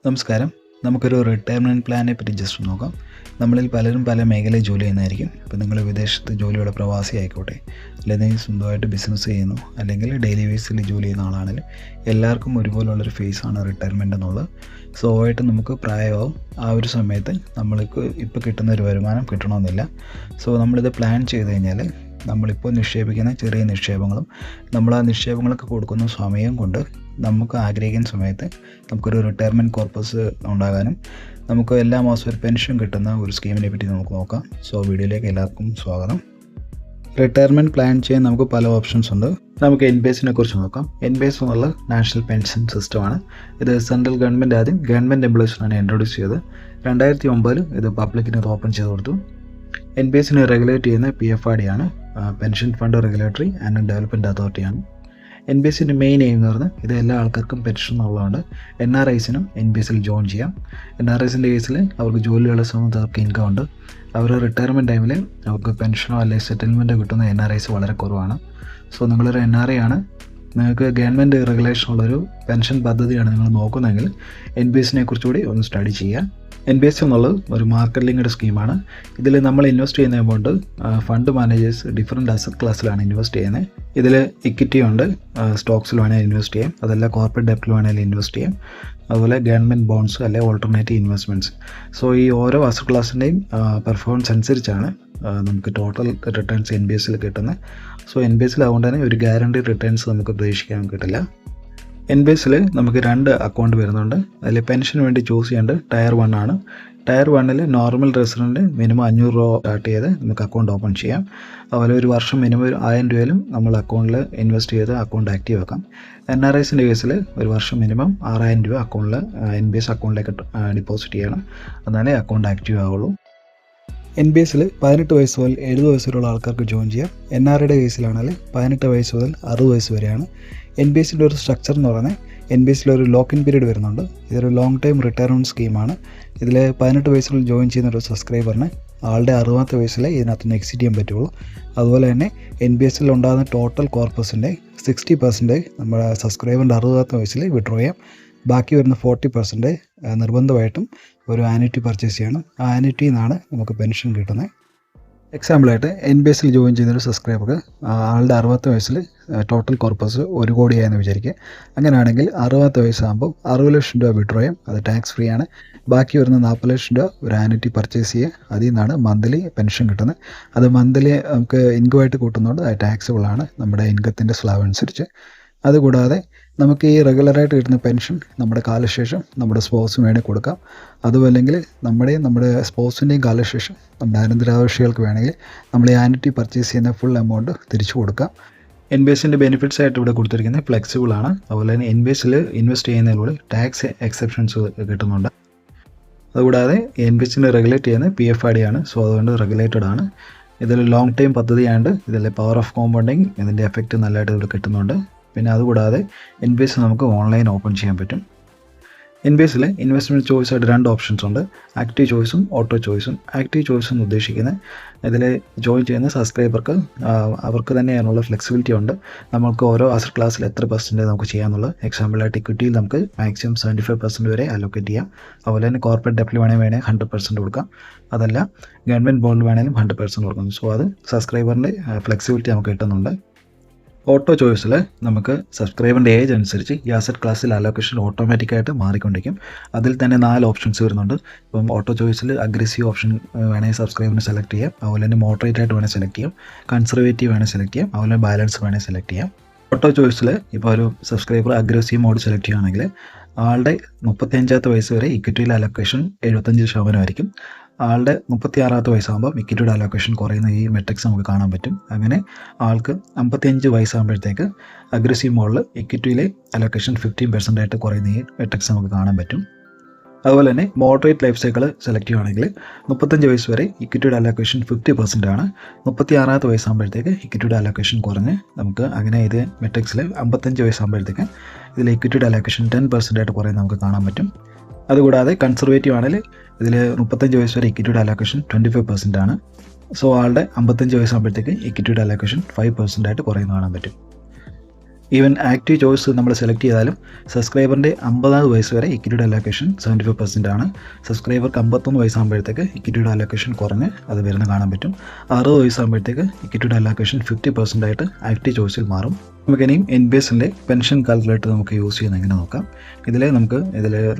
നമസ്കാരം. നമുക്കൊരു റിട്ടയർമെൻറ്റ് പ്ലാനെ പറ്റി ജസ്റ്റ് നോക്കാം. നമ്മളിൽ പലരും പല മേഖലയിൽ ജോലി ചെയ്യുന്നതായിരിക്കും. ഇപ്പോൾ നിങ്ങൾ വിദേശത്ത് ജോലിയുള്ള പ്രവാസി ആയിക്കോട്ടെ, അല്ലെങ്കിൽ സ്വന്തമായിട്ട് ബിസിനസ് ചെയ്യുന്നു, അല്ലെങ്കിൽ ഡെയിലി ബേസിൽ ജോലി ചെയ്യുന്ന ആളാണെങ്കിലും എല്ലാവർക്കും ഒരുപോലുള്ളൊരു ഫേസാണ് റിട്ടയർമെൻറ്റ് എന്നുള്ളത്. ആയിട്ട് നമുക്ക് പ്രായമാവും. ആ ഒരു സമയത്ത് നമ്മൾക്ക് ഇപ്പോൾ കിട്ടുന്ന ഒരു വരുമാനം കിട്ടണമെന്നില്ല. നമ്മളിത് പ്ലാൻ ചെയ്ത് കഴിഞ്ഞാൽ നമ്മളിപ്പോൾ നിക്ഷേപിക്കുന്ന ചെറിയ നിക്ഷേപങ്ങളും നമ്മൾ ആ നിക്ഷേപങ്ങൾക്ക് കൊടുക്കുന്ന സമയം കൊണ്ട് നമുക്ക് ആഗ്രഹിക്കുന്ന സമയത്ത് നമുക്കൊരു റിട്ടയർമെൻറ്റ് കോർപ്പസ് ഉണ്ടാകാനും നമുക്ക് എല്ലാ മാസവും ഒരു പെൻഷൻ കിട്ടുന്ന ഒരു സ്കീമിനെ പറ്റി നമുക്ക് നോക്കാം. വീഡിയോയിലേക്ക് എല്ലാവർക്കും സ്വാഗതം. റിട്ടയർമെൻറ്റ് പ്ലാൻ ചെയ്യാൻ നമുക്ക് പല ഓപ്ഷൻസ് ഉണ്ട്. നമുക്ക് NPS കുറിച്ച് നോക്കാം. NPS എന്നുള്ള നാഷണൽ പെൻഷൻ സിസ്റ്റമാണ്. ഇത് സെൻട്രൽ ഗവൺമെൻറ് ആദ്യം ഗവൺമെൻറ് എംപ്ലോയീസിനാണ് ഇൻട്രൊഡ്യൂസ് ചെയ്തത്. 2009 ഇത് പബ്ലിക്കിന് ഓപ്പൺ ചെയ്ത് കൊടുത്തു. NPS റെഗുലേറ്റ് ചെയ്യുന്ന PFRD ആണ്, pension fund regulatory and development അതോറിറ്റിയാണ്. NPS മെയിൻ എയിം എന്ന് പറഞ്ഞാൽ ഇത് എല്ലാ ആൾക്കാർക്കും പെൻഷൻ എന്നുള്ളതുകൊണ്ട് NRIസിനും NPS ജോയിൻ ചെയ്യാം. NRIസിൻ്റെ കേസിൽ അവർക്ക് ജോലിയുള്ള സമയത്ത് അവർക്ക് ഇൻകം ഉണ്ട്. അവർ റിട്ടയർമെൻറ്റ് ടൈമിൽ അവർക്ക് പെൻഷനോ അല്ലെങ്കിൽ സെറ്റിൽമെൻറ്റോ കിട്ടുന്ന NRIs വളരെ കുറവാണ്. നിങ്ങളൊരു NRI ആണ്, നിങ്ങൾക്ക് ഗവൺമെൻറ് റെഗുലേഷൻ ഉള്ളൊരു പെൻഷൻ പദ്ധതിയാണ് നിങ്ങൾ നോക്കുന്നതെങ്കിൽ NPS കുറിച്ചുകൂടി ഒന്ന് സ്റ്റഡി ചെയ്യുക. NPS എന്നുള്ളത് ഒരു മാർക്കറ്റ് ലിങ്ക്ഡ് സ്കീമാണ്. ഇതിൽ നമ്മൾ ഇൻവെസ്റ്റ് ചെയ്യുന്ന amount fund managers different asset ക്ലാസ്സിലാണ് ഇൻവെസ്റ്റ് ചെയ്യുന്നത്. ഇതിൽ ഇക്വിറ്റി ഉണ്ട്, സ്റ്റോക്സിൽ വേണമെങ്കിൽ ഇൻവെസ്റ്റ് ചെയ്യാം, അതല്ല കോർപ്പറേറ്റ് ഡെപ്റ്റിൽ വേണമെങ്കിൽ ഇൻവെസ്റ്റ് ചെയ്യാം, അതുപോലെ ഗവൺമെൻറ് ബോണ്ട്സ് അല്ലെങ്കിൽ ഓൾട്ടർനേറ്റീവ് ഇൻവെസ്റ്റ്മെൻറ്റ്സ്. ഈ ഓരോ അസറ്റ് ക്ലാസ്സിൻ്റെയും പെർഫോമൻസ് അനുസരിച്ചാണ് നമുക്ക് ടോട്ടൽ റിട്ടേൺസ് NPS കിട്ടുന്നത്. NPS അതുകൊണ്ട് തന്നെ ഒരു ഗ്യാരണ്ടി റിട്ടേൺസ് നമുക്ക് പ്രതീക്ഷിക്കാൻ കിട്ടില്ല. NPS നമുക്ക് 2 അക്കൗണ്ട് വരുന്നുണ്ട്. അതിൽ പെൻഷന് വേണ്ടി ചൂസ് ചെയ്യേണ്ടത് ടയർ 1 ആണ്. ടയർ 1 നോർമൽ റെസിഡൻറ്റ് മിനിമം 500 രൂപ സ്റ്റാർട്ട് ചെയ്ത് നമുക്ക് അക്കൗണ്ട് ഓപ്പൺ ചെയ്യാം. അതുപോലെ ഒരു വർഷം മിനിമം 1000 രൂപയിലും നമ്മൾ അക്കൗണ്ടിൽ ഇൻവെസ്റ്റ് ചെയ്ത് അക്കൗണ്ട് ആക്റ്റീവ് ആക്കാം. NRIസിൻ്റെ കേസിൽ ഒരു വർഷം മിനിമം 6000 രൂപ അക്കൗണ്ടിൽ NPS അക്കൗണ്ടിലേക്ക് ഡിപ്പോസിറ്റ് ചെയ്യണം, എന്നാലേ അക്കൗണ്ട് ആക്റ്റീവ് ആവുള്ളൂ. NPS 18 വയസ്സ് മുതൽ 70 വയസ്സ് വരെയുള്ള ആൾക്കാർക്ക് ജോയിൻ ചെയ്യാം. NRIയുടെ കേസിലാണെങ്കിൽ 18 വയസ്സ് മുതൽ 60 വയസ്സ് വരെയാണ്. NPSൻ്റെ ഒരു സ്ട്രക്ചർ എന്ന് പറഞ്ഞാൽ NPS ഒരു ലോക്ക് ഇൻ പീരീഡ് വരുന്നുണ്ട്. ഇതൊരു ലോങ് ടൈം റിട്ടയർമെൻറ്റ് സ്കീമാണ്. ഇതിൽ 18 വയസ്സിൽ ജോയിൻ ചെയ്യുന്ന ഒരു സബ്സ്ക്രൈബറിന് ആളുടെ 60ാമത്തെ വയസ്സിലെ ഇതിനകത്തുനിന്ന് എക്സിറ്റ് ചെയ്യാൻ പറ്റുള്ളൂ. അതുപോലെ തന്നെ NPS ഉണ്ടാകുന്ന ടോട്ടൽ കോർപ്പസിൻ്റെ 60% നമ്മുടെ സബ്സ്ക്രൈബറിൻ്റെ 60ാമത്തെ വയസ്സിൽ വിഡ്രോ ചെയ്യാം. ബാക്കി വരുന്ന 40% നിർബന്ധമായിട്ടും ഒരു ആനുറ്റി പർച്ചേസ് ചെയ്യണം. ആ ആനുറ്റിയിൽ നിന്നാണ് നമുക്ക് പെൻഷൻ കിട്ടുന്നത്. എക്സാമ്പിളായിട്ട് NPS ജോയിൻ ചെയ്യുന്നൊരു സബ്സ്ക്രൈബർക്ക് ആളുടെ 60ാമത്തെ വയസ്സിൽ ടോട്ടൽ കോർപ്പസ് 1 കോടിയായെന്ന് വിചാരിക്കുക. അങ്ങനെയാണെങ്കിൽ 60ാമത്തെ വയസ്സാകുമ്പോൾ 60 ലക്ഷം രൂപ വിഡ്രോ ചെയ്യാം. അത് ടാക്സ് ഫ്രീ ആണ്. ബാക്കി വരുന്ന 40 ലക്ഷം രൂപ ഒരു ആനുറ്റി പർച്ചേസ് ചെയ്യുക. അതിൽ നിന്നാണ് മന്ത്ലി പെൻഷൻ കിട്ടുന്നത്. അത് മന്ത്ലി നമുക്ക് ഇൻകമായിട്ട് കൂട്ടുന്നതുകൊണ്ട് അത് ടാക്സബിൾ ആണ് നമ്മുടെ ഇൻകത്തിൻ്റെ സ്ലാബ് അനുസരിച്ച്. അതുകൂടാതെ നമുക്ക് ഈ റെഗുലറായിട്ട് കിട്ടുന്ന പെൻഷൻ നമ്മുടെ കാലശേഷം നമ്മുടെ സ്പോസിന് വേണ്ടി കൊടുക്കാം. അതുമല്ലെങ്കിൽ നമ്മുടെ സ്പോസിൻ്റെയും കാലശേഷം നമ്മുടെ അനന്തരാവകാശികൾക്ക് വേണമെങ്കിൽ നമ്മൾ ഈ ആനുറ്റി പർച്ചേസ് ചെയ്യുന്ന ഫുൾ എമൗണ്ട് തിരിച്ചു കൊടുക്കാം. NPSൻ്റെ ബെനിഫിറ്റ്സ് ആയിട്ട് ഇവിടെ കൊടുത്തിരിക്കുന്നത് ഫ്ലെക്സിബിൾ ആണ്. അതുപോലെ തന്നെ NPS ഇൻവെസ്റ്റ് ചെയ്യുന്നതിലൂടെ ടാക്സ് എക്സെപ്ഷൻസ് കിട്ടുന്നുണ്ട്. അതുകൂടാതെ NPS റെഗുലേറ്റ് ചെയ്യുന്നത് PFRD ആണ്. അതുകൊണ്ട് റെഗുലേറ്റഡ് ആണ്. ഇതിൽ ലോങ് ടൈം പദ്ധതിയാണ്ട് ഇതിൽ പവർ ഓഫ് കോമ്പൗണ്ടിങ് ഇതിൻ്റെ എഫക്റ്റ് നല്ലതായിട്ട് ഇവിടെ കിട്ടുന്നുണ്ട്. പിന്നെ അതുകൂടാതെ NPS നമുക്ക് ഓൺലൈൻ ഓപ്പൺ ചെയ്യാൻ പറ്റും. NPS ഇൻവെസ്റ്റ്മെൻറ്റ് ചോയ്സ് ആയിട്ട് 2 ഓപ്ഷൻസ് ഉണ്ട്, ആക്റ്റീവ് ചോയ്സും ഓട്ടോ ചോയ്സും. ആക്റ്റീവ് ചോയ്സ് എന്ന് ഉദ്ദേശിക്കുന്നത് ഇതിൽ ജോയിൻ ചെയ്യുന്ന സബ്സ്ക്രൈബർക്ക് അവർക്ക് തന്നെ അതിനുള്ള ഫ്ലെക്സിബിലിറ്റി ഉണ്ട്. നമുക്ക് ഓരോ അസറ്റ് ക്ലാസ്സിൽ എത്ര % നമുക്ക് ചെയ്യാമെന്നുള്ളത്. എക്സാമ്പിളായിട്ട് ഇക്വിറ്റിയിൽ നമുക്ക് മാക്സിമം 75% വരെ അലോക്കേറ്റ് ചെയ്യാം. അതുപോലെ തന്നെ കോർപ്പറേറ്റ് ഡെപ്റ്റിൽ വേണമെങ്കിൽ 100% കൊടുക്കാം. അതല്ല ഗവൺമെൻറ് ബോണ്ടിൽ വേണമെങ്കിലും 100% കൊടുക്കാം. അത് സബ്സ്ക്രൈബറിൻ്റെ ഫ്ലെക്സിബിലിറ്റി നമുക്ക് കിട്ടുന്നുണ്ട്. ഓട്ടോ ചോയ്സിൽ നമുക്ക് സബ്സ്ക്രൈബറിൻ്റെ ഏജ് അനുസരിച്ച് ഈ അസറ്റ് ക്ലാസ്സിൽ അലോക്കേഷൻ ഓട്ടോമാറ്റിക്കായിട്ട് മാറിക്കൊണ്ടിരിക്കും. അതിൽ തന്നെ 4 ഓപ്ഷൻസ് വരുന്നുണ്ട്. ഇപ്പം ഓട്ടോ ചോയ്സിൽ അഗ്രസീവ് ഓപ്ഷൻ വേണമെങ്കിൽ സബ്സ്ക്രൈബറിന് സെലക്ട് ചെയ്യാം. അതുപോലെ തന്നെ മോഡറേറ്റ് ആയിട്ട് വേണമെങ്കിൽ സെലക്ട് ചെയ്യാം, കൺസർവേറ്റീവ് വേണമെങ്കിൽ സെലക്ട് ചെയ്യാം, അതുപോലെ ബാലൻസ് വേണമെങ്കിൽ സെലക്ട് ചെയ്യാം. ഓട്ടോ ചോയ്സിൽ ഇപ്പോൾ ഒരു സബ്സ്ക്രൈബർ അഗ്രസീവ് മോഡ് സെലക്ട് ചെയ്യുകയാണെങ്കിൽ ആളുടെ 35ാമത്തെ വയസ്സ് വരെ ഇക്വിറ്റിയിൽ അലോക്കേഷൻ 75% ആയിരിക്കും. ആളുടെ 36ാമത്തെ വയസ്സാകുമ്പോൾ ഇക്വിറ്റിയുടെ അലോക്കേഷൻ കുറയുന്ന ഈ മെട്രിക്സ് നമുക്ക് കാണാൻ പറ്റും. അങ്ങനെ ആൾക്ക് 55 വയസ്സാകുമ്പോഴത്തേക്ക് അഗ്രസീവ് മോഡിൽ ഇക്വിറ്റിയിലെ അലോക്കേഷൻ 15% ആയിട്ട് കുറയുന്ന ഈ മെട്രിക്സ് നമുക്ക് കാണാൻ പറ്റും. അതുപോലെ തന്നെ മോഡറേറ്റ് ലൈഫ് സൈക്കിൾ സെലക്ട് ചെയ്യുകയാണെങ്കിൽ 35 വയസ്സ് വരെ ഇക്വിറ്റിയുടെ അലോക്കേഷൻ 50% ആണ്. 36ാമത്തെ വയസ്സാകുമ്പോഴത്തേക്ക് ഇക്വിറ്റിയുടെ അലോക്കേഷൻ കുറഞ്ഞ് നമുക്ക് അങ്ങനെ ഇത് മെട്രിക്സിൽ 55 വയസ്സാകുമ്പോഴത്തേക്ക് ഇതിൽ ഇക്വിറ്റിയുടെ അലോക്കേഷൻ 10% ആയിട്ട് കുറയുന്നത് നമുക്ക് കാണാൻ പറ്റും. അതുകൂടാതെ കൺസർവേറ്റീവ് ആണെങ്കിൽ ഇതിൽ 35 വയസ്സ് വരെ ഇക്വിറ്റിയുടെ അലോക്കേഷൻ 25% ആണ്. ആളുടെ 55 വയസ്സാകുമ്പോഴത്തേക്ക് ഇക്വിറ്റിയുടെ അലോക്കേഷൻ 5% ആയിട്ട് കുറയുന്നത് കാണാൻ പറ്റും. ഈവൻ ആക്റ്റീവ് ചോയ്സ് നമ്മൾ സെലക്ട് ചെയ്താലും സബ്സ്ക്രൈബറിൻ്റെ 50ാമത് വയസ്സ് വരെ ഇക്വിറ്റിയുടെ അലോക്കേഷൻ 75% ആണ്. സബ്സ്ക്രൈബർക്ക് 51 വയസ്സാകുമ്പോഴത്തേക്ക് ഇക്വിറ്റിയുടെ അലോക്കേഷൻ കുറഞ്ഞ് അത് വരുന്ന കാണാൻ പറ്റും. 60 വയസ്സാകുമ്പോഴത്തേക്ക് ഇക്വിറ്റിയുടെ അലോക്കേഷൻ 50% ആയിട്ട് ആക്റ്റീവ് ചോയ്സിൽ മാറും. നമുക്കിനിയും NPSൻ്റെ പെൻഷൻ കാൽക്കുലേറ്റർ നമുക്ക് യൂസ് ചെയ്യുന്നത് എങ്ങനെ നോക്കാം. ഇതിൽ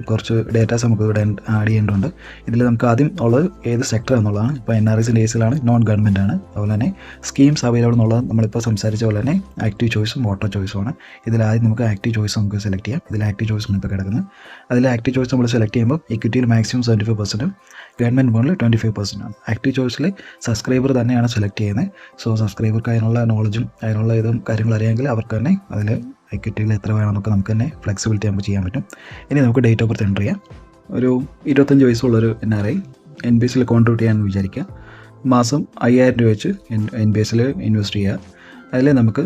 കുറച്ച് ഡേറ്റാസ് നമുക്ക് ഇവിടെ ആഡ് ചെയ്യേണ്ടതുണ്ട്. ഇതിൽ നമുക്ക് ആദ്യം ഉള്ളത് ഏത് സെക്ടർ എന്നുള്ളതാണ്. ഇപ്പോൾ NRIസിൻ്റെ കേസിലാണ് നോൺ ഗവൺമെൻറ് ആണ്. അതുപോലെ തന്നെ സ്കീംസ് അവൈലബിൾ എന്നുള്ളത് നമ്മളിപ്പോൾ സംസാരിച്ച പോലെ തന്നെ ആക്റ്റീവ് ചോയ്സും ഓട്ടോ ചോയ്സും ആണ്. ഇതിലാദ്യം നമുക്ക് ആക്റ്റീവ് ചോയ്സ് നമുക്ക് സെലക്ട് ചെയ്യാം. ഇതിൽ ആക്റ്റീവ് ചോയ്സ് ആണ് ഇപ്പോൾ കിടക്കുന്നത്. അതിൽ ആക്റ്റീവ് ചോയ്സ് നമ്മൾ സെലക്ട് ചെയ്യുമ്പോൾ ഇക്വിറ്റിയിൽ മാക്സിമം 75%, ഗവൺമെൻറ് ബോണ്ടിൽ 25% ആണ്. ആക്റ്റീവ് ചോയ്സിൽ സബ്സ്ക്രൈബർ തന്നെയാണ് സെലക്ട് ചെയ്യുന്നത്. സോ സബ്സ്ക്രൈബർക്ക് അതിനുള്ള നോളജും അതിനുള്ള കാര്യങ്ങൾ അറിയാമെങ്കിൽ അവർക്ക് തന്നെ അതിൽ ഇക്വിറ്റിയിൽ എത്ര വേണമെന്നൊക്കെ നമുക്ക് തന്നെ ഫ്ലെക്സിബിലിറ്റി നമുക്ക് ചെയ്യാൻ പറ്റും. ഇനി നമുക്ക് ഡേറ്റ് ഓഫ് ബർത്ത് എൻ്റർ ചെയ്യാം. ഒരു 25 വയസ്സുള്ളൊരു NRI NPSയിൽ കോൺട്രിബ്യൂട്ട് ചെയ്യാമെന്ന് വിചാരിക്കുക. മാസം 5000 രൂപ വെച്ച് NPSയിൽ ഇൻവെസ്റ്റ് ചെയ്യുക. അതിൽ നമുക്ക്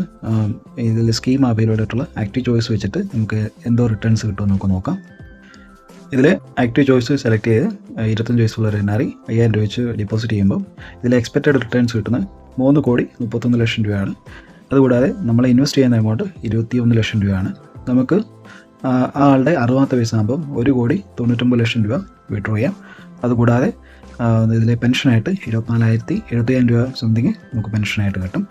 ഇതിൽ സ്കീം അവൈലബിൾ ആയിട്ടുള്ള ആക്റ്റീവ് ചോയ്സ് വെച്ചിട്ട് നമുക്ക് എന്തോ റിട്ടേൺസ് കിട്ടുമെന്ന് നമുക്ക് നോക്കാം. ഇതിൽ ആക്റ്റീവ് ചോയ്സ് സെലക്ട് ചെയ്ത് 25 വയസ്സുള്ള ഒരു NRI 5000 രൂപ വെച്ച് ഡെപ്പോസിറ്റ് ചെയ്യുമ്പോൾ ഇതിൽ എക്സ്പെക്റ്റഡ് റിട്ടേൺസ് കിട്ടുന്നത് 3,31 ലക്ഷം രൂപയാണ്. അതുകൂടാതെ നമ്മൾ ഇൻവെസ്റ്റ് ചെയ്യുന്ന എമൗണ്ട് 21 ലക്ഷം രൂപയാണ്. നമുക്ക് ആളുടെ 60ാമത്തെ വയസ്സാകുമ്പോൾ 1,99 ലക്ഷം രൂപ വിഡ്രോ ചെയ്യാം. അതുകൂടാതെ ഇതിലെ പെൻഷനായിട്ട് 74,000 രൂപ സംതിങ് നമുക്ക് പെൻഷനായിട്ട് കിട്ടും.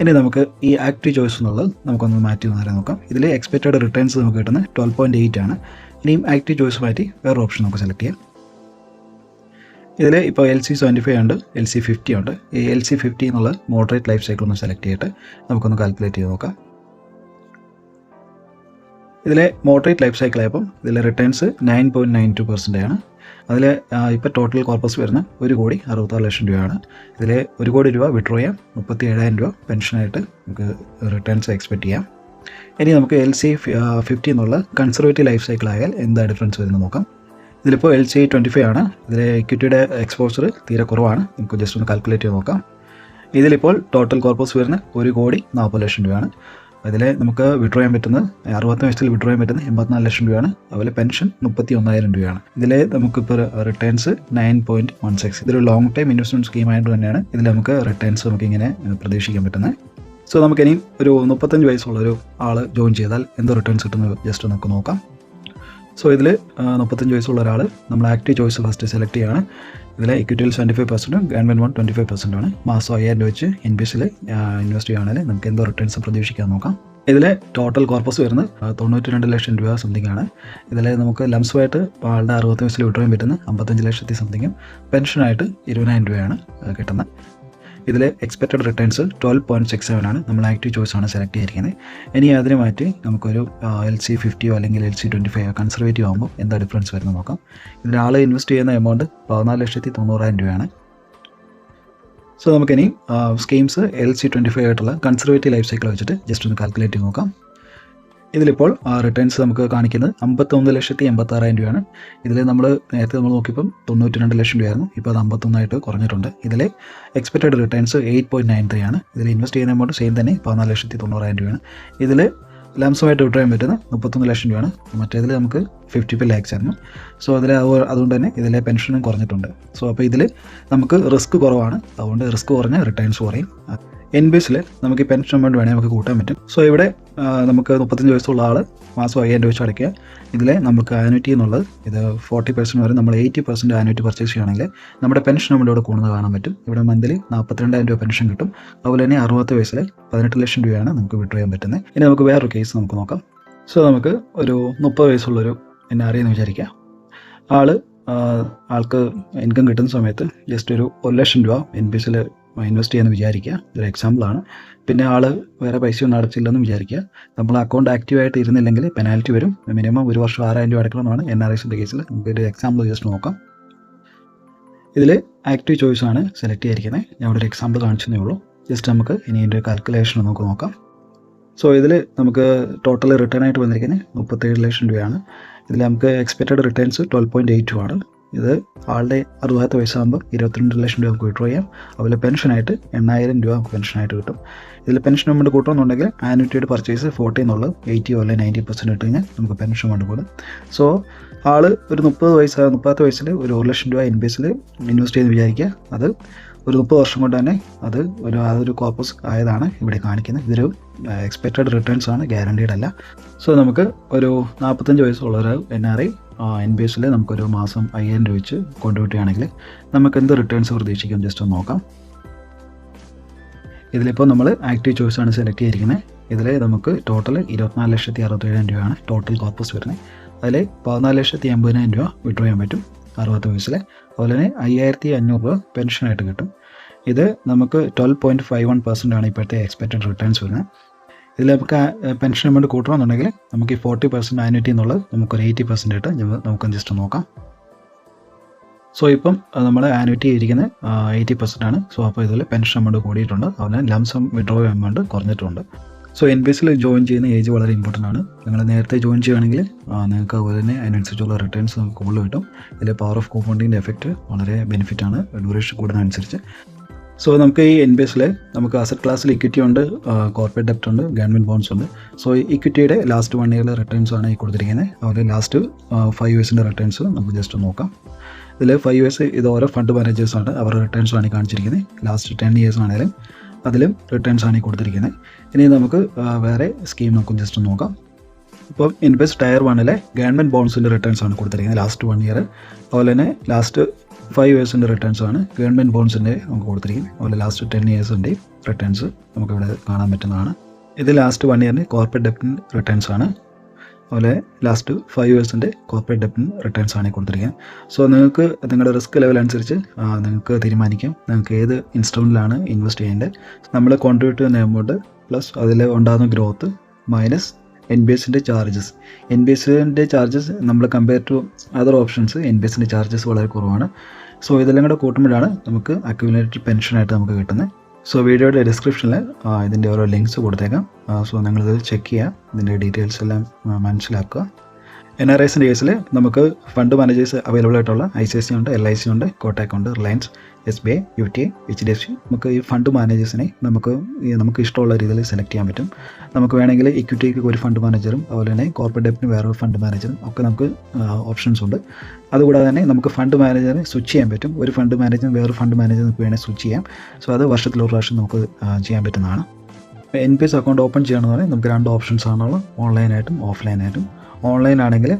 ഇനി നമുക്ക് ഈ ആക്റ്റീവ് ചോയ്സ് എന്നുള്ളത് നമുക്കൊന്ന് മാറ്റി നേരെ നോക്കാം. ഇതിൽ എക്സ്പെക്റ്റഡ് റിട്ടേൺസ് നമുക്ക് കിട്ടുന്നത് 12.8 ആണ്. ഇനിയും ആക്റ്റീവ് ചോയ്സ് മാറ്റി വേറെ ഓപ്ഷൻ നമുക്ക് സെലക്ട് ചെയ്യാം. ഇതിൽ ഇപ്പോൾ LC 75 ഉണ്ട്, LC 50 ഉണ്ട്. ഈ LC 50 എന്നുള്ള മോഡറേറ്റ് ലൈഫ് സൈക്കിൾ ഒന്ന് സെലക്ട് ചെയ്തിട്ട് നമുക്കൊന്ന് കാൽക്കുലേറ്റ് ചെയ്ത് നോക്കാം. ഇതിലെ മോഡറേറ്റ് ലൈഫ് സൈക്കിൾ ആയപ്പം ഇതിലെ റിട്ടേൺസ് 9.92% ആണ്. അതിൽ ഇപ്പോൾ ടോട്ടൽ കോർപ്പസ് വരുന്ന 1,66 ലക്ഷം രൂപയാണ്. ഇതിൽ 1 കോടി രൂപ വിഡ്രോ ചെയ്യാം. 37,000 രൂപ പെൻഷനായിട്ട് നമുക്ക് റിട്ടേൺസ് എക്സ്പെക്റ്റ് ചെയ്യാം. ഇനി നമുക്ക് LC 50 എന്നുള്ള കൺസർവേറ്റീവ് ലൈഫ് സൈക്കിൾ ആയാൽ എന്താ ഡിഫറൻസ് വരുന്നത് നോക്കാം. ഇതിലിപ്പോൾ LC 25 ആണ്. ഇതിലെ ഇക്വിറ്റിയുടെ എക്സ്പോഷർ തീരെ കുറവാണ്. നമുക്ക് ജസ്റ്റ് ഒന്ന് കാൽക്കുലേറ്റ് ചെയ്ത് നോക്കാം. ഇതിലിപ്പോൾ ടോട്ടൽ കോർപ്പസ് വരുന്നത് 1,40 ലക്ഷം രൂപയാണ്. അതിൽ നമുക്ക് വിഡ്രോ ചെയ്യാൻ പറ്റുന്നത് 60 വയസ്സിൽ വിഡ്രോ ചെയ്യാൻ പറ്റുന്നത് 84 ലക്ഷം രൂപയാണ്. അതുപോലെ പെൻഷൻ 31,000 രൂപയാണ്. ഇതിൽ നമുക്കിപ്പോൾ റിട്ടേൺസ് 9.16. ഇതൊരു ലോങ് ടൈം ഇൻവെസ്റ്റ്മെൻറ്റ് സ്കീം ആയിട്ട് തന്നെയാണ് ഇതിൽ നമുക്ക് റിട്ടേൺസ് നമുക്കിങ്ങനെ പ്രതീക്ഷിക്കാൻ പറ്റുന്നത്. സോ നമുക്കിനിയും ഒരു 35 വയസ്സുള്ളൊരു ആൾ ജോയിൻ ചെയ്താൽ എന്തോ റിട്ടേൺസ് കിട്ടുന്നത് ജസ്റ്റ് നമുക്ക് നോക്കാം. സോ ഇതിൽ 35 വയസ്സുള്ള ഒരാൾ നമ്മൾ ആക്റ്റീവ് ചോയ്സ് ഫസ്റ്റ് സെലക്ട് ചെയ്യുകയാണ്. ഇതിൽ ഇക്വിറ്റിയിൽ 75%, ഗവൺമെൻറ് ബോണ്ട് 25% ആണ്. മാസം 5000 രൂപ വെച്ച് NPSയിൽ ഇൻവെസ്റ്റ് ചെയ്യുകയാണെങ്കിൽ നമുക്ക് എന്തോ റിട്ടേൺസ് പ്രതീക്ഷിക്കാൻ നോക്കാം. ഇതിൽ ടോട്ടൽ കോർപ്പസ് വരുന്നത് 92 ലക്ഷം രൂപ സംതിങ് ആണ്. ഇതിൽ നമുക്ക് ലംസമായിട്ട് ആളുടെ 60 വയസ്സിൽ വിഡ്രോ ചെയ്യാൻ പറ്റുന്ന 55 ലക്ഷത്തി സംതിങ്ങും പെൻഷനായിട്ട് 20,000 രൂപയാണ് കിട്ടുന്നത്. ഇതിൽ എക്സ്പെക്റ്റഡ് റിട്ടേൺസ് 12.67 ആണ്. നമ്മൾ ആക്റ്റീവ് ചോയ്സ് ആണ് സെലക്ട് ചെയ്തിരിക്കുന്നത്. ഇനി അതിന് മാറ്റി നമുക്കൊരു LC 50 അല്ലെങ്കിൽ LC 25 കൺസർവേറ്റീവ് ആകുമ്പോൾ എന്താ ഡിഫറൻസ് വരുന്നത് നോക്കാം. ഇതിൽ ഇൻവെസ്റ്റ് ചെയ്യുന്ന എമൗണ്ട് 14,90,000 രൂപയാണ്. സോ നമുക്കിനി സ്കീംസ് LC 25 ആയിട്ടുള്ള കൺസർവേറ്റീവ് ലൈഫ് സൈക്കിൾ വെച്ചിട്ട് ജസ്റ്റ് ഒന്ന് കാൽക്കുലേറ്റ് ചെയ്ത് നോക്കാം. ഇതിലിപ്പോൾ റിട്ടേൺസ് നമുക്ക് കാണിക്കുന്നത് 51,86,000 രൂപയാണ്. ഇതിൽ നേരത്തെ നമ്മൾ നോക്കിയപ്പം 92 ലക്ഷം രൂപയായിരുന്നു. ഇപ്പോൾ അത് 51 ആയിട്ട് കുറഞ്ഞിട്ടുണ്ട്. ഇതിൽ എക്സ്പെക്റ്റഡ് റിട്ടേൺസ് 8.93 ആണ്. ഇതിൽ ഇൻവെസ്റ്റ് ചെയ്യുന്ന എമൗണ്ട് സെയിം തന്നെ 14,90,000 രൂപയാണ്. ഇതിൽ ലംസമായിട്ട് വിഡ്രോ ചെയ്യാൻ പറ്റുന്ന 31 ലക്ഷം രൂപയാണ്. മറ്റേതിൽ നമുക്ക് 50 lakhs ആയിരുന്നു. സോ അതുകൊണ്ട് തന്നെ ഇതിലെ പെൻഷനും കുറഞ്ഞിട്ടുണ്ട്. സോ അപ്പോൾ ഇതിൽ നമുക്ക് റിസ്ക് കുറവാണ്. അതുകൊണ്ട് റിസ്ക് കുറഞ്ഞ റിട്ടേൺസ് കുറയും. NPSയിൽ നമുക്ക് ഈ പെൻഷൻ എമൗണ്ട് വേണമെങ്കിൽ നമുക്ക് കൂട്ടാൻ പറ്റും. സോ ഇവിടെ നമുക്ക് 35 വയസ്സുള്ള ആൾ മാസം 5000 രൂപ വെച്ച് അടയ്ക്കുക. ഇതിൽ നമുക്ക് ആനുവിറ്റി എന്നുള്ളത് ഇത് 40% വരെ നമ്മൾ 80% ആനുവിറ്റി പർച്ചേസ് ചെയ്യുകയാണെങ്കിൽ നമ്മുടെ പെൻഷൻ എമൗണ്ട് ഇവിടെ കൂടുന്നത് കാണാൻ പറ്റും. ഇവിടെ മന്ത്ലി 42,000 രൂപ പെൻഷൻ കിട്ടും. അതുപോലെ തന്നെ 60 വയസ്സിൽ 18 ലക്ഷം രൂപയാണ് നമുക്ക് വിഡ്രോ ചെയ്യാൻ പറ്റുന്നത്. ഇനി നമുക്ക് വേറൊരു കേസ് നമുക്ക് നോക്കാം. സോ നമുക്ക് ഒരു 30 വയസ്സുള്ളൊരു NRI എന്ന് വിചാരിക്കുക. ആൾക്ക് ഇൻകം കിട്ടുന്ന സമയത്ത് ജസ്റ്റ് ഒരു 1 ലക്ഷം രൂപ NPSയിൽ ഇൻവെസ്റ്റ് ചെയ്യാമെന്ന് വിചാരിക്കുക. ഇതൊരു എക്സാമ്പിളാണ്. പിന്നെ വേറെ പൈസയൊന്നും അടച്ചില്ലെന്ന് വിചാരിക്കുക. നമ്മൾ അക്കൗണ്ട് ആക്റ്റീവായിട്ട് ഇരുന്നില്ലെങ്കിൽ പെനാൽറ്റി വരും. മിനിമം ഒരു വർഷം 6,000 രൂപ അടക്കണമെന്നാണ് NRIസിൻ്റെ കേസിൽ. നമുക്കൊരു എക്സാമ്പിൾ ജസ്റ്റ് നോക്കാം. ഇതിൽ ആക്റ്റീവ് ചോയ്സ് ആണ് സെലക്ട് ചെയ്തിരിക്കുന്നത്. ഞാൻ ഇവിടെ ഒരു എക്സാമ്പിൾ കാണിച്ചതേ ഉള്ളൂ. ജസ്റ്റ് നമുക്ക് ഇനി ഇതിൻ്റെ കാൽക്കുലേഷൻ നമുക്ക് നോക്കാം. സോ ഇതിൽ നമുക്ക് ടോട്ടൽ റിട്ടേൺ ആയിട്ട് വന്നിരിക്കുന്നത് 37 ലക്ഷം രൂപയാണ്. ഇതിൽ നമുക്ക് എക്സ്പെക്റ്റഡ് റിട്ടേൺസ് 12.82 ആണ്. ഇത് ആളുടെ 60 വയസ്സാകുമ്പോൾ 22 ലക്ഷം രൂപ നമുക്ക് വിഡ്രോ ചെയ്യാം. അതുപോലെ പെൻഷനായിട്ട് 8,000 രൂപ നമുക്ക് പെൻഷനായിട്ട് കിട്ടും. ഇതിൽ പെൻഷൻ എമൗണ്ട് കൂട്ടണമെന്നുണ്ടെങ്കിൽ ആനുവിറ്റിയുടെ പർച്ചേസ് 40 എന്നുള്ളത് 80 അല്ലെങ്കിൽ 90% ഇട്ട് കഴിഞ്ഞാൽ നമുക്ക് പെൻഷൻ എമൗണ്ട് കൂടും. സോ ഒരു 30 വയസ്സിൽ ഒരു 1 ലക്ഷം രൂപ NPSയിൽ ഇൻവെസ്റ്റ് ചെയ്ത് വിചാരിക്കുക. അത് ഒരു 30 വർഷം കൊണ്ട് തന്നെ അത് അതൊരു കോർപ്പസ് ആയതാണ് ഇവിടെ കാണിക്കുന്നത്. ഇതൊരു എക്സ്പെക്റ്റഡ് റിട്ടേൺസ് ആണ്, ഗ്യാരണ്ടീഡ് അല്ല. സോ നമുക്ക് ഒരു 45 വയസ്സുള്ള ഒരു NRI NBSൽ നമുക്കൊരു മാസം 5000 രൂപ വെച്ച് കോൺട്രിബ്യൂട്ട് ചെയ്യുകയാണെങ്കിൽ നമുക്ക് എന്ത് റിട്ടേൺസ് പ്രതീക്ഷിക്കാം ജസ്റ്റ് ഒന്ന് നോക്കാം. ഇതിലിപ്പോൾ നമ്മൾ ആക്റ്റീവ് ചോയ്സാണ് സെലക്ട് ചെയ്തിരിക്കുന്നത്. ഇതിൽ നമുക്ക് ടോട്ടൽ 24,67,000 രൂപയാണ് ടോട്ടൽ കോർപ്പസ് വരുന്നത്. അതിൽ 14,80,000 രൂപ വിഡ്രോ ചെയ്യാൻ പറ്റും 60 വയസ്സിൽ. അതുപോലെ തന്നെ 5,500 രൂപ പെൻഷനായിട്ട് കിട്ടും. ഇത് നമുക്ക് 12.51% ആണ് ഇപ്പോഴത്തെ എക്സ്പെക്റ്റഡ് റിട്ടേൺസ് വരുന്നത്. ഇതിൽ നമുക്ക് പെൻഷൻ എമൗണ്ട് കൂട്ടണമെന്നുണ്ടെങ്കിൽ നമുക്ക് ഈ 40% ആനുവിറ്റി എന്നുള്ളത് നമുക്കൊരു 80% ആയിട്ട് നമുക്ക് ജസ്റ്റ് നോക്കാം. സോ ഇപ്പം നമ്മൾ ആനുവിറ്റി ഇരിക്കുന്നത് 80% ആണ്. സോ അപ്പോൾ ഇതിൽ പെൻഷൻ എമൗണ്ട് കൂടിയിട്ടുണ്ട്, അതുപോലെ ലംസം വിഡ്രോ എമൗണ്ട് കുറഞ്ഞിട്ടുണ്ട്. സോ NBSൽ ജോയിൻ ചെയ്യുന്ന ഏജ് വളരെ ഇമ്പോർട്ടൻ്റ് ആണ്. നിങ്ങൾ നേരത്തെ ജോയിൻ ചെയ്യുകയാണെങ്കിൽ നിങ്ങൾക്ക് അതുപോലെ തന്നെ അതിനനുസരിച്ചുള്ള റിട്ടേൺസ് നമുക്ക് കൂടുതൽ കിട്ടും. ഇതിൽ പവർ ഓഫ് കോമ്പൗണ്ടിൻ്റെ എഫക്റ്റ് വളരെ ബെനിഫിറ്റാണ് ഡ്യൂറേഷൻ കൂടുന്നതനുസരിച്ച്. സോ നമുക്ക് ഈ NBSൽ നമുക്ക് അസറ്റ് ക്ലാസ്സിൽ ഇക്വിറ്റി ഉണ്ട്, കോർപ്പറേറ്റ് ഡെപ്റ്റ് ഉണ്ട്, ഗവൺമെൻറ് ബോൺസ് ഉണ്ട്. സോ ഇക്വിറ്റിയുടെ ലാസ്റ്റ് 1 ഇയറിലെ റിട്ടേൺസ് ആണ് ഈ കൊടുത്തിരിക്കുന്നത്. അതുപോലെ ലാസ്റ്റ് 5 ഇയേഴ്സിൻ്റെ റിട്ടേൺസ് നമുക്ക് ജസ്റ്റ് നോക്കാം. ഇതിൽ 5 ഇയേഴ്സ് ഇത് ഓരോ ഫണ്ട് മാനേജേഴ്സാണ്, അവരുടെ റിട്ടേൺസാണ് ഈ കാണിച്ചിരിക്കുന്നത്. ലാസ്റ്റ് 10 ഇയേഴ്സ് ആണെങ്കിലും അതിലും റിട്ടേൺസാണ് ഈ കൊടുത്തിരിക്കുന്നത്. ഇനി നമുക്ക് വേറെ സ്കീം നമുക്ക് ജസ്റ്റ് നോക്കാം. ഇപ്പം NBS ടയർ 1ലെ ഗവൺമെൻറ് ബോൺസിൻ്റെ റിട്ടേൺസ് ആണ് കൊടുത്തിരിക്കുന്നത് ലാസ്റ്റ് 1 ഇയർ. അതുപോലെ തന്നെ ലാസ്റ്റ് 5 ഇയേഴ്സിൻ്റെ റിട്ടേൺസ് ആണ് ഗവൺമെൻറ് ബോൺസിൻ്റെ നമുക്ക് കൊടുത്തിരിക്കുന്നത്. അതുപോലെ ലാസ്റ്റ് 10 ഇയേഴ്സിൻ്റെയും റിട്ടേൺസ് നമുക്കിവിടെ കാണാൻ പറ്റുന്നതാണ്. ഇത് ലാസ്റ്റ് 1 ഇയറിന് കോർപ്പറേറ്റ് ഡെപ്റ്റിൻ്റെ റിട്ടേൺസ് ആണ്. അതുപോലെ ലാസ്റ്റ് 5 ഇയേഴ്സിൻ്റെ കോർപ്പറേറ്റ് ഡെപ്റ്റിന് റിട്ടേൺസ് ആണ് കൊടുത്തിരിക്കുന്നത്. സോ നിങ്ങൾക്ക് നിങ്ങളുടെ റിസ്ക് ലെവൽ അനുസരിച്ച് നിങ്ങൾക്ക് തീരുമാനിക്കാം നിങ്ങൾക്ക് ഏത് ഇൻസ്ട്രുമെൻറ്റിലാണ് ഇൻവെസ്റ്റ് ചെയ്യേണ്ടത്. നമ്മൾ കോൺട്രിബ്യൂട്ട് ചെയ്യുന്ന എമൗണ്ട് പ്ലസ് അതിൽ ഉണ്ടാകുന്ന ഗ്രോത്ത് മൈനസ് NBSൻ്റെ ചാർജസ്. NBSൻ്റെ ചാർജസ് നമ്മൾ കമ്പയർ ടു അതർ ഓപ്ഷൻസ് NBSൻ്റെ ചാർജസ് വളരെ കുറവാണ്. സോ ഇതെല്ലാം കൂടെ കൂട്ടുമ്പോഴാണ് നമുക്ക് അക്യുമുലേറ്റഡ് പെൻഷനായിട്ട് നമുക്ക് കിട്ടുന്നത്. സോ വീഡിയോയുടെ ഡിസ്ക്രിപ്ഷനിൽ ഇതിൻ്റെ ഓരോ ലിങ്ക്സ് കൊടുത്തേക്കാം. സോ നിങ്ങളിത് ചെക്ക് ചെയ്യുക, ഇതിൻ്റെ ഡീറ്റെയിൽസ് എല്ലാം മനസ്സിലാക്കുക. NRIസിൻ്റെ കേസിൽ നമുക്ക് ഫണ്ട് മാനേജേഴ്സ് അവൈലബിൾ ആയിട്ടുള്ള ICICI ഉണ്ട്, LIC ഉണ്ട്, കോട്ടാക്ക് ഉണ്ട്, റിലയൻസ്, SBI, UTI, HDFC. നമുക്ക് ഈ ഫണ്ട് മാനേജേഴ്സിനെ നമുക്ക് ഇഷ്ടമുള്ള രീതിയിൽ സെലക്ട് ചെയ്യാൻ പറ്റും. നമുക്ക് വേണമെങ്കിൽ ഇക്വിറ്റിക്ക് ഒരു ഫണ്ട് മാനേജറും അതുപോലെ തന്നെ കോർപ്പറേറ്റ് ഡെപ്റ്റിന് വേറൊരു ഫണ്ട് മാനേജറും ഒക്കെ നമുക്ക് ഓപ്ഷൻസ് ഉണ്ട്. അതുകൂടാതെ തന്നെ നമുക്ക് ഫണ്ട് മാനേജറിനെ സ്വിച്ച് ചെയ്യാൻ പറ്റും. ഒരു ഫണ്ട് മാനേജറും വേറൊരു ഫണ്ട് മാനേജർ നമുക്ക് വേണമെങ്കിൽ സ്വിച്ച് ചെയ്യാം. സോ അത് വർഷത്തിൽ ഒരു പ്രാവശ്യം നമുക്ക് ചെയ്യാൻ പറ്റുന്നതാണ്. NPS അക്കൗണ്ട് ഓപ്പൺ ചെയ്യണമെന്ന് പറഞ്ഞാൽ നമുക്ക് 2 ഓപ്ഷൻസ് ആണുള്ളത്, ഓൺലൈനായിട്ടും ഓഫ്ലൈനായിട്ടും. ഓൺലൈൻ ആണെങ്കിൽ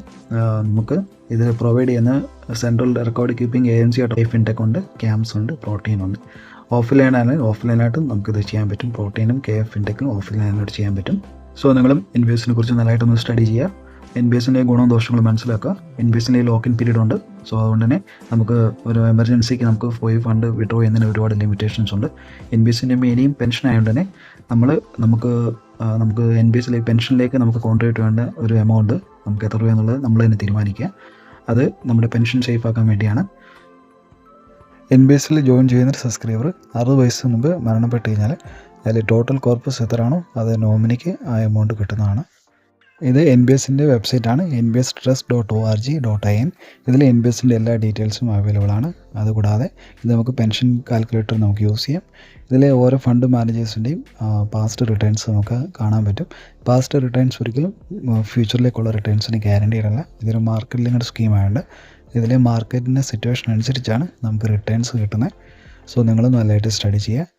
നമുക്ക് ഇത് പ്രൊവൈഡ് ചെയ്യുന്ന സെൻട്രൽ റെക്കോർഡ് കീപ്പിംഗ് ഏജൻസി ആയിട്ട് ഫിൻടെക് ഉണ്ട്, ക്യാംസ് ഉണ്ട്, പ്രോട്ടീൻ ഉണ്ട്. ഓഫ്ലൈൻ ആണെങ്കിൽ ഓഫ്ലൈനായിട്ടും നമുക്കിത് ചെയ്യാൻ പറ്റും. പ്രോട്ടീനും KF ഫിൻടെക്കും ഓഫ്ലൈനായിട്ട് ചെയ്യാൻ പറ്റും. സോ നിങ്ങളും NBSനെ കുറിച്ച് നല്ലതായിട്ടൊന്ന് സ്റ്റഡി ചെയ്യുക, NBSൻ്റെ ഗുണവും ദോഷങ്ങളും മനസ്സിലാക്കുക. NBSൻ്റെ ലോക്ക് ഇൻ പീരീഡ് ഉണ്ട്. സോ അതുകൊണ്ട് തന്നെ നമുക്ക് ഒരു എമർജൻസിക്ക് നമുക്ക് പോയി ഫണ്ട് വിഡ്രോ ചെയ്യുന്നതിന് ഒരുപാട് ലിമിറ്റേഷൻസ് ഉണ്ട്. NBSൻ്റെ ഇനിയും പെൻഷൻ ആയതുകൊണ്ട് തന്നെ നമുക്ക് NBSലേക്ക് പെൻഷനിലേക്ക് നമുക്ക് കോൺട്രിബ്യൂട്ട് ചെയ്യേണ്ട ഒരു എമൗണ്ട് നമുക്ക് എത്ര രൂപ എന്നുള്ളത് നമ്മൾ തന്നെ തീരുമാനിക്കുക. അത് നമ്മുടെ പെൻഷൻ സേഫ് ആക്കാൻ വേണ്ടിയാണ്. NBSൽ ജോയിൻ ചെയ്യുന്നൊരു സബ്സ്ക്രൈബർ 60 വയസ്സിന് മുമ്പ് മരണപ്പെട്ട് കഴിഞ്ഞാൽ അതിൽ ടോട്ടൽ കോർപ്പസ് എത്രയാണോ അത് നോമിനിക്ക് ആ എമൗണ്ട് കിട്ടുന്നതാണ്. ഇത് NBSൻ്റെ വെബ്സൈറ്റാണ്, nbstrust.org.in. ഇതിൽ NBSൻ്റെ എല്ലാ ഡീറ്റെയിൽസും അവൈലബിൾ ആണ്. അതുകൂടാതെ ഇത് നമുക്ക് പെൻഷൻ കാൽക്കുലേറ്റർ നമുക്ക് യൂസ് ചെയ്യാം. ഇതിൽ ഓരോ ഫണ്ട് മാനേജേഴ്സിൻ്റെയും പാസ്റ്റ് റിട്ടേൺസ് നമുക്ക് കാണാൻ പറ്റും. പാസ്റ്റ് റിട്ടേൺസ് ഒരിക്കലും ഫ്യൂച്ചറിലേക്കുള്ള റിട്ടേൺസിന് ഗ്യാരണ്ടീഡ് അല്ല. ഇതൊരു മാർക്കറ്റ് ലിങ്ക്ഡ് സ്കീമായതുകൊണ്ട് ഇതിൽ മാർക്കറ്റിൻ്റെ സിറ്റുവേഷൻ അനുസരിച്ചാണ് നമുക്ക് റിട്ടേൺസ് കിട്ടുന്നത്. സോ നിങ്ങൾ നല്ലതായിട്ട് സ്റ്റഡി ചെയ്യുക.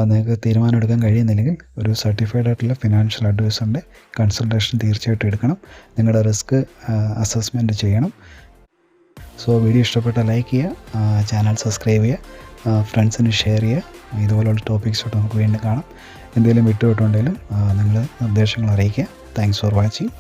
നിങ്ങൾക്ക് തീരുമാനം എടുക്കാൻ കഴിയുന്നില്ലെങ്കിൽ ഒരു സർട്ടിഫൈഡ് ആയിട്ടുള്ള ഫിനാൻഷ്യൽ അഡ്വൈസറിൻ്റെ കൺസൾട്ടേഷൻ തീർച്ചയായിട്ടും എടുക്കണം. നിങ്ങളുടെ റിസ്ക് അസസ്മെൻറ്റ് ചെയ്യണം. സോ വീഡിയോ ഇഷ്ടപ്പെട്ടാൽ ലൈക്ക് ചെയ്യുക, ചാനൽ സബ്സ്ക്രൈബ് ചെയ്യുക, ഫ്രണ്ട്സിന് ഷെയർ ചെയ്യുക. ഇതുപോലുള്ള ടോപ്പിക്സോട്ട് നമുക്ക് വീണ്ടും കാണാം. എന്തെങ്കിലും വിട്ടുവിട്ടുണ്ടെങ്കിലും നിങ്ങൾ നിർദ്ദേശങ്ങൾ അറിയിക്കുക. Thanks for watching.